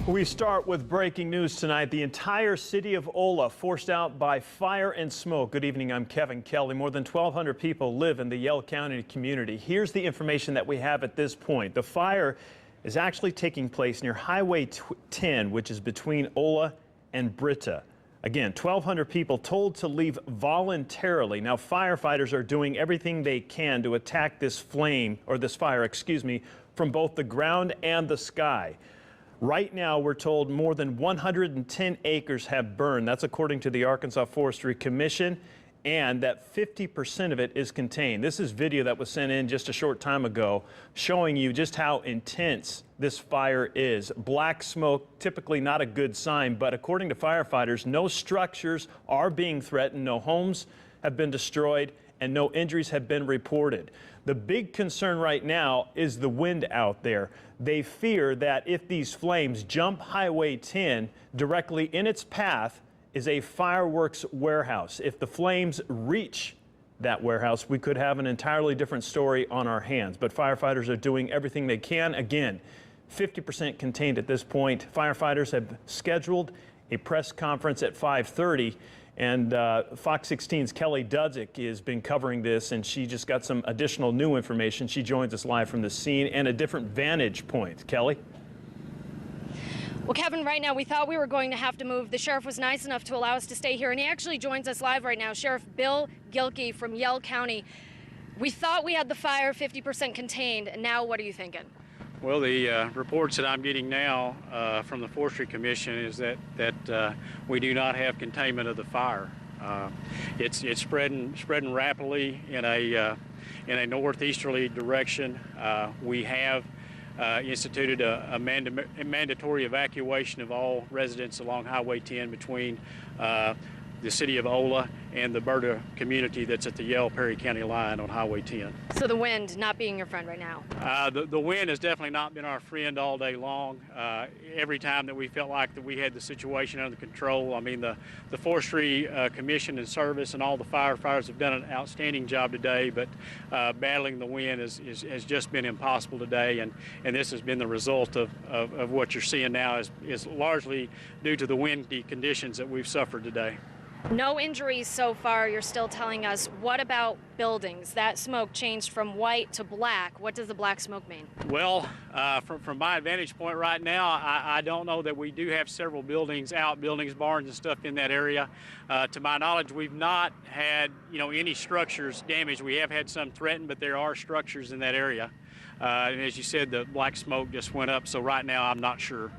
We start with breaking news tonight. The entire city of Ola forced out by fire and smoke. Good evening, I'm Kevin Kelly. More than 1,200 people live in the Yell County community. Here's the information that we have at this point. The fire is actually taking place near Highway 10, which is between Ola and Britta. Again, 1,200 people told to leave voluntarily. Now, firefighters are doing everything they can to attack this fire, from both the ground and the sky. Right now, we're told more than 110 acres have burned. That's according to the Arkansas Forestry Commission, and that 50% of it is contained. This is video that was sent in just a short time ago showing you just how intense this fire is. Black smoke, typically not a good sign, but according to firefighters, no structures are being threatened, no homes have been destroyed, and no injuries have been reported. The big concern right now is the wind out there. They fear that if these flames jump Highway 10, directly in its path is a fireworks warehouse. If the flames reach that warehouse, we could have an entirely different story on our hands. But firefighters are doing everything they can. Again, 50% contained at this point. Firefighters have scheduled a press conference at 5:30. And Fox 16's Kelly Dudzik has been covering this, and she just got some additional new information. She joins us live from the scene and a different vantage point. Kelly? Well, Kevin, right now we thought we were going to have to move. The sheriff was nice enough to allow us to stay here, and he actually joins us live right now. Sheriff Bill Gilkey from Yell County. We thought we had the fire 50% contained, and now what are you thinking? Well, the reports that I'm getting now from the Forestry Commission is that we do not have containment of the fire. It's spreading rapidly in a northeasterly direction. We have instituted a mandatory evacuation of all residents along Highway 10 between the city of Ola and the Berta community that's at the Yell-Perry County line on Highway 10. So the wind not being your friend right now? The wind has definitely not been our friend all day long. Every time that we felt like that we had the situation under control, I mean, the Forestry Commission and Service and all the firefighters have done an outstanding job today, but battling the wind has just been impossible today, and this has been the result of what you're seeing now is largely due to the windy conditions that we've suffered today. No injuries so far, you're still telling us. What about buildings? That smoke changed from white to black. What does the black smoke mean? Well, from my vantage point right now, I don't know that we do have several buildings, outbuildings, barns and stuff in that area. To my knowledge, we've not had, any structures damaged. We have had some threatened, but there are structures in that area. And as you said, the black smoke just went up, so right now I'm not sure.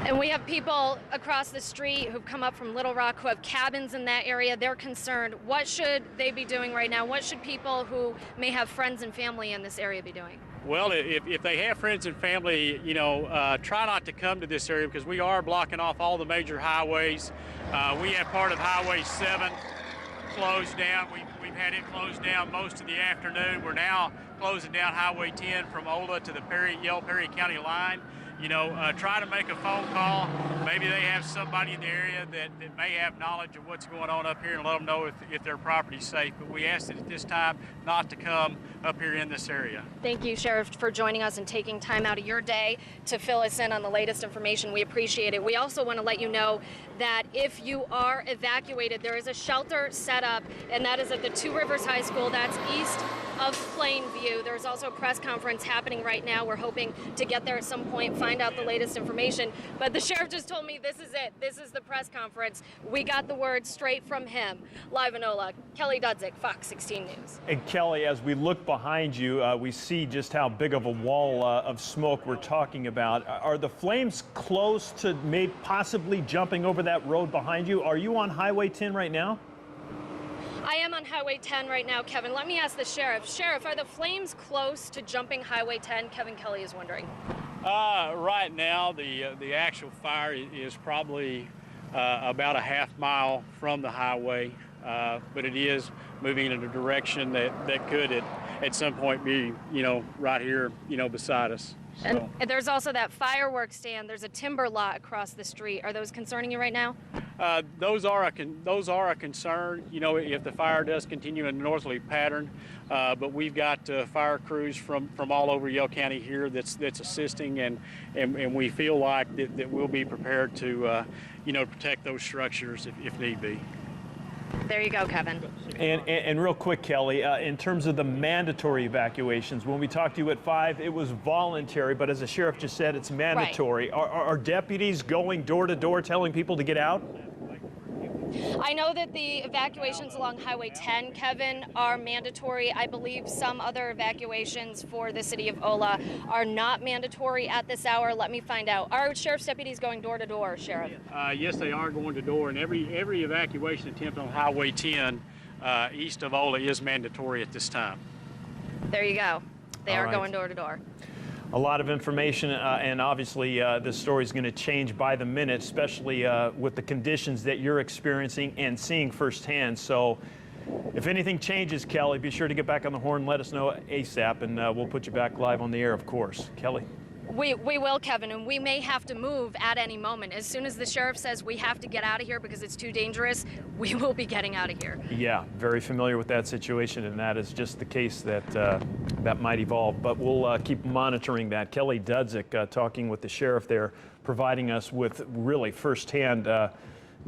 And we have people across the street who've come up from Little Rock who have cabins in that area. They're concerned. What should they be doing right now? What should people who may have friends and family in this area be doing? Well, if they have friends and family, try not to come to this area because we are blocking off all the major highways. We have part of Highway 7 closed down. We've had it closed down most of the afternoon. We're now closing down Highway 10 from Ola to the Yell-Perry County line. Try to make a phone call. Maybe they have somebody in the area that may have knowledge of what's going on up here and let them know if their property's safe. But we ask that at this time not to come up here in this area. Thank you, Sheriff, for joining us and taking time out of your day to fill us in on the latest information. We appreciate it. We also want to let you know that if you are evacuated, there is a shelter set up, and that is at the Two Rivers High School. That's east of Plainview. There's also a press conference happening right now. We're hoping to get there at some point, find out the latest information. But the sheriff just told me this is it. This is the press conference. We got the word straight from him. Live in Ola, Kelly Dudzik, Fox 16 News. And Kelly, as we look behind you, we see just how big of a wall of smoke we're talking about. Are the flames close to maybe possibly jumping over that road behind you? Are you on Highway 10 right now? I am on Highway 10 right now, Kevin. Let me ask the sheriff. Sheriff, are the flames close to jumping Highway 10? Kevin Kelly is wondering. Right now, the actual fire is probably about a half mile from the highway, but it is moving in a direction that could at some point be, right here, beside us. So. And there's also that fireworks stand. There's a timber lot across the street. Are those concerning you right now? Those are a concern, you know, if the fire does continue in a northerly pattern. But we've got fire crews from all over Yell County here that's assisting, and we feel like that we'll be prepared to, you know, protect those structures if need be. There you go, Kevin. And real quick, Kelly, in terms of the mandatory evacuations, when we talked to you at 5, it was voluntary, but as the sheriff just said, it's mandatory. Right. Are deputies going door to door telling people to get out? I know that the evacuations along Highway 10, Kevin, are mandatory. I believe some other evacuations for the city of Ola are not mandatory at this hour. Let me find out. Are sheriff's deputies going door to door, Sheriff? Yes, they are going to door, and every evacuation attempt on Highway 10 east of Ola is mandatory at this time. There you go. They All are right. going door to door. A lot of information, and obviously this story is going to change by the minute, especially with the conditions that you're experiencing and seeing firsthand. So if anything changes, Kelly, be sure to get back on the horn, let us know ASAP, and we'll put you back live on the air, of course. Kelly? We will, Kevin, and we may have to move at any moment. As soon as the sheriff says we have to get out of here because it's too dangerous, we will be getting out of here. Yeah, very familiar with that situation, and that is just the case that that might evolve. But we'll keep monitoring that. Kelly Dudzik talking with the sheriff there, providing us with really firsthand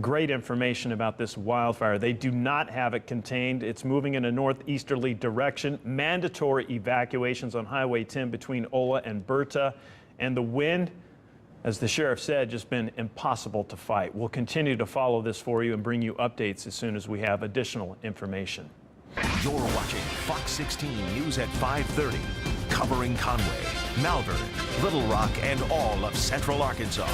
great information about this wildfire. They do not have it contained. It's moving in a northeasterly direction. Mandatory evacuations on Highway 10 between Ola and Berta. And the wind, as the sheriff said, just been impossible to fight. We'll continue to follow this for you and bring you updates as soon as we have additional information. You're watching Fox 16 News at 5:30, covering Conway, Malvern, Little Rock, and all of Central Arkansas.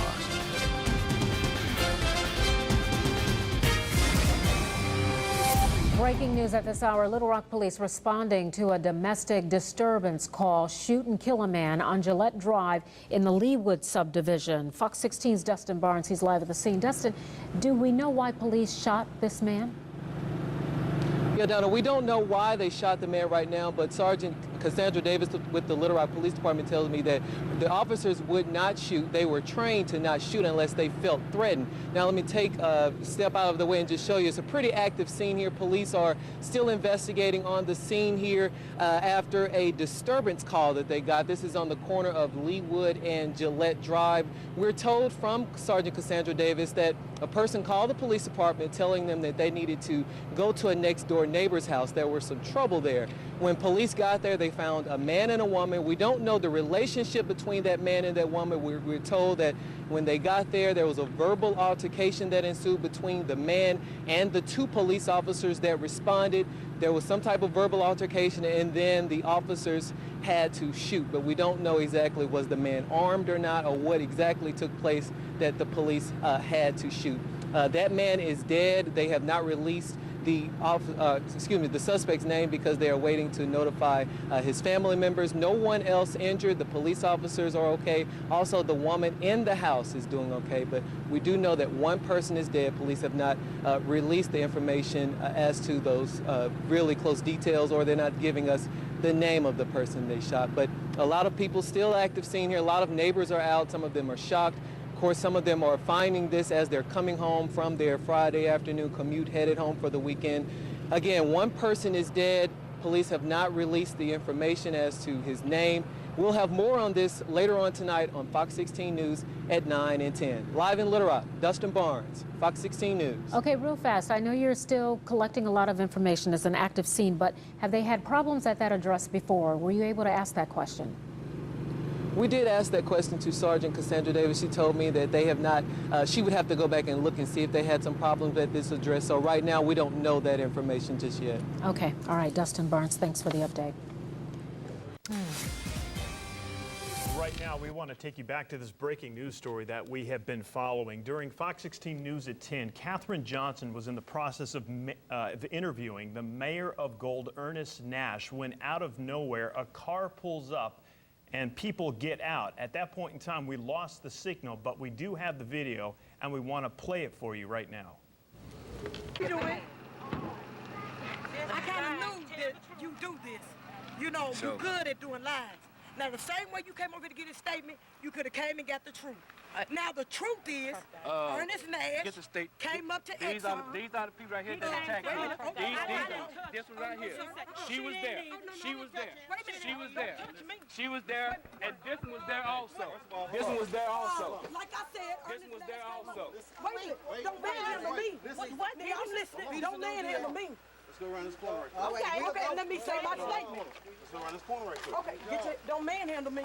Breaking news at this hour, Little Rock police responding to a domestic disturbance call. Shoot and kill a man on Gillette Drive in the Leewood subdivision. Fox 16's Dustin Barnes, he's live at the scene. Dustin, do we know why police shot this man? Yeah, Donna, we don't know why they shot the man right now, but Sergeant Cassandra Davis with the Little Rock Police Department tells me that the officers would not shoot. They were trained to not shoot unless they felt threatened. Now, let me take a step out of the way and just show you. It's a pretty active scene here. Police are still investigating on the scene here after a disturbance call that they got. This is on the corner of Leewood and Gillette Drive. We're told from Sergeant Cassandra Davis that a person called the police department telling them that they needed to go to a next door neighbor's house. There was some trouble there. When police got there, they found a man and a woman. We don't know the relationship between that man and that woman. We're told that when they got there was a verbal altercation that ensued between the man and the two police officers that responded. There was some type of verbal altercation, and then the officers had to shoot. But we don't know exactly was the man armed or not, or what exactly took place that the police had to shoot. That man is dead. They have not released the suspect's name because they are waiting to notify his family members. No one else injured. The police officers are okay. Also, the woman in the house is doing okay, but we do know that one person is dead. Police have not released the information as to those really close details, or they're not giving us the name of the person they shot. But a lot of people still active scene here. A lot of neighbors are out. Some of them are shocked. Of course, some of them are finding this as they're coming home from their Friday afternoon commute, headed home for the weekend. Again, one person is dead. Police have not released the information as to his name. We'll have more on this later on tonight on Fox 16 News at 9 and 10. Live in Little Rock, Dustin Barnes, Fox 16 News. Okay, real fast. I know you're still collecting a lot of information as an active scene, but have they had problems at that address before? Were you able to ask that question? We did ask that question to Sergeant Cassandra Davis. She told me that they have not, she would have to go back and look and see if they had some problems at this address. So right now, we don't know that information just yet. Okay, all right, Dustin Barnes, thanks for the update. Right now, we want to take you back to this breaking news story that we have been following. During Fox 16 News at 10, Katherine Johnson was in the process of interviewing the mayor of Gold, Ernest Nash, when out of nowhere, a car pulls up and people get out. At that point in time, we lost the signal, but we do have the video, and we want to play it for you right now. Do it. I kind of knew that you do this. You know, you're good at doing lies. Now, the same way you came over to get his statement, you could have came and got the truth. Now the truth is, Ernest Nash came up to These Exxon. are the people right here that attacked me. This one right here. She was there. She was there. She was there. She was there, and this one was there also. This one was there also. Like I said, This one was there also. wait a minute. Don't manhandle me. What? I'm listening. Don't manhandle me. Let's go around this corner right quick. Okay, let me say my statement. Let's go around this corner right quick. Okay, don't manhandle me.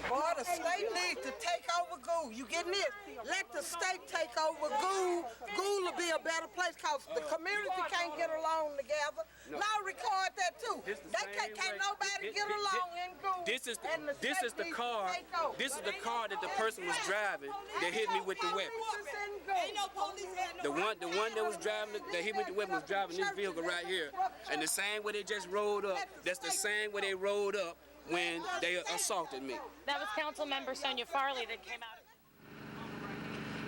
Boy, the state needs to take over Gould. You getting this? Let the state take over Gould. Gould will be a better place because the community can't get along together. Now record that too. Can't nobody get along in Gould. This is the car. This is the car that the person was driving that hit me with the weapon. The one that was driving that hit me with the weapon was driving this vehicle right here. And the same way they just rolled up, that's the same way they rolled up when they assaulted me. That was Councilmember Sonia Farley that came out.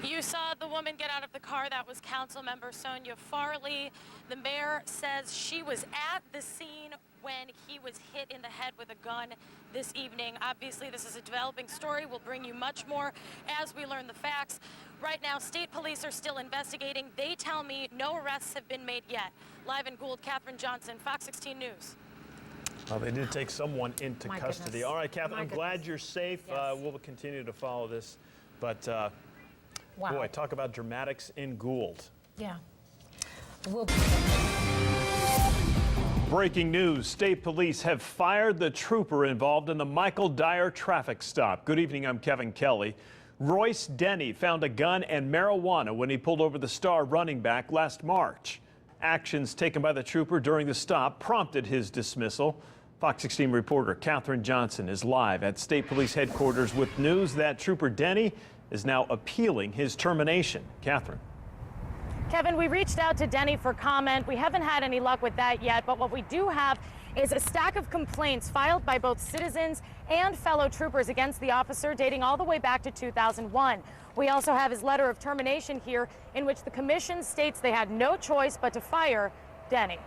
You saw the woman get out of the car. That was Councilmember Sonia Farley. The mayor says she was at the scene when he was hit in the head with a gun this evening. Obviously, this is a developing story. We'll bring you much more as we learn the facts. Right now, state police are still investigating. They tell me no arrests have been made yet. Live in Gould, Catherine Johnson, Fox 16 News. Well, they did take someone into My custody. goodness. All right, Catherine, My I'm glad goodness. you're safe. Yes. We'll continue to follow this. But, Wow. boy, talk about dramatics in Gould. Yeah. Breaking news, state police have fired the trooper involved in the Michael Dyer traffic stop. Good evening, I'm Kevin Kelly. Royce Denny found a gun and marijuana when he pulled over the star running back last March. Actions taken by the trooper during the stop prompted his dismissal. Fox 16 reporter Catherine Johnson is live at State Police headquarters with news that Trooper Denny is now appealing his termination. Catherine. Kevin, we reached out to Denny for comment. We haven't had any luck with that yet, but what we do have is a stack of complaints filed by both citizens and fellow troopers against the officer dating all the way back to 2001. We also have his letter of termination here, in which the commission states they had no choice but to fire Denny.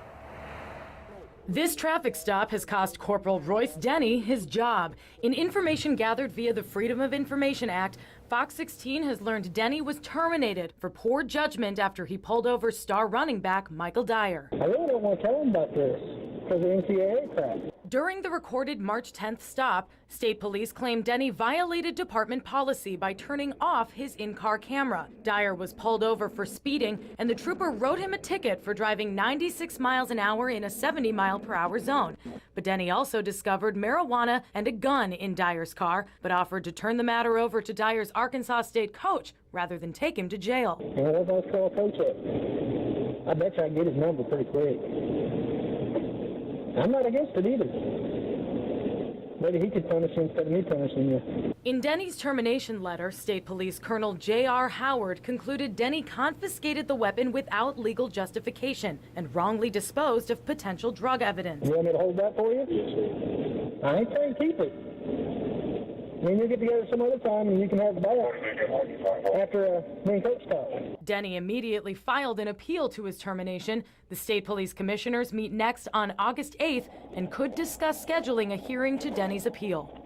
This traffic stop has cost Corporal Royce Denny his job. In information gathered via the Freedom of Information Act, Fox 16 has learned Denny was terminated for poor judgment after he pulled over star running back Michael Dyer. I really don't want to tell him about this because of NCAA crap. During the recorded March 10th stop, state police claimed Denny violated department policy by turning off his in-car camera. Dyer was pulled over for speeding, and the trooper wrote him a ticket for driving 96 miles an hour in a 70-mile-per-hour zone. But Denny also discovered marijuana and a gun in Dyer's car, but offered to turn the matter over to Dyer's Arkansas State coach rather than take him to jail. And what about call coach at? I bet you I can get his number pretty quick. I'm not against it either. Maybe he could punish him instead of me punishing you. In Denny's termination letter, State Police Colonel J.R. Howard concluded Denny confiscated the weapon without legal justification and wrongly disposed of potential drug evidence. You want me to hold that for you? I ain't saying keep it. I mean, we'll get together some other time and you can have it back after me and Coach talk. Denny immediately filed an appeal to his termination. The state police commissioners meet next on August 8th and could discuss scheduling a hearing to Denny's appeal.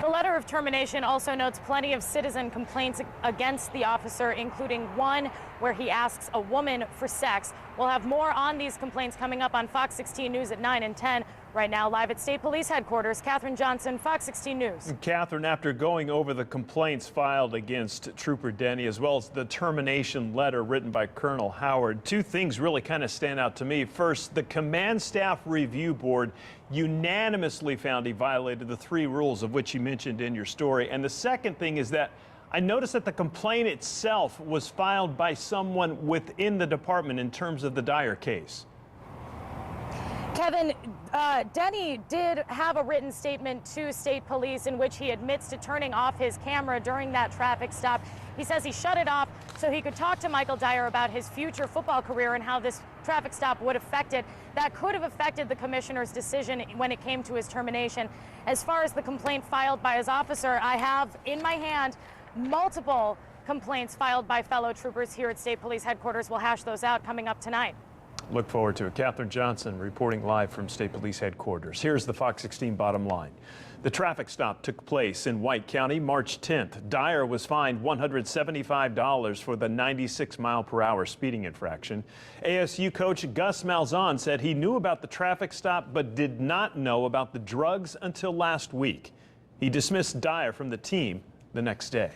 The letter of termination also notes plenty of citizen complaints against the officer, including one where he asks a woman for sex. We'll have more on these complaints coming up on Fox 16 News at 9 and 10. Right now, live at State Police Headquarters, Catherine Johnson, Fox 16 News. Catherine, after going over the complaints filed against Trooper Denny, as well as the termination letter written by Colonel Howard, two things really kind of stand out to me. First, the Command Staff Review Board unanimously found he violated the 3 rules of which you mentioned in your story. And the second thing is that I noticed that the complaint itself was filed by someone within the department in terms of the Dyer case. Kevin, Denny did have a written statement to state police in which he admits to turning off his camera during that traffic stop. He says he shut it off so he could talk to Michael Dyer about his future football career and how this traffic stop would affect it. That could have affected the commissioner's decision when it came to his termination. As far as the complaint filed by his officer, I have in my hand multiple complaints filed by fellow troopers here at State Police Headquarters. We'll hash those out coming up tonight. Look forward to it. Catherine Johnson reporting live from State Police Headquarters. Here's the Fox 16 bottom line. The traffic stop took place in White County March 10th. Dyer was fined $175 for the 96-mile-per-hour speeding infraction. ASU coach Gus Malzahn said he knew about the traffic stop but did not know about the drugs until last week. He dismissed Dyer from the team the next day.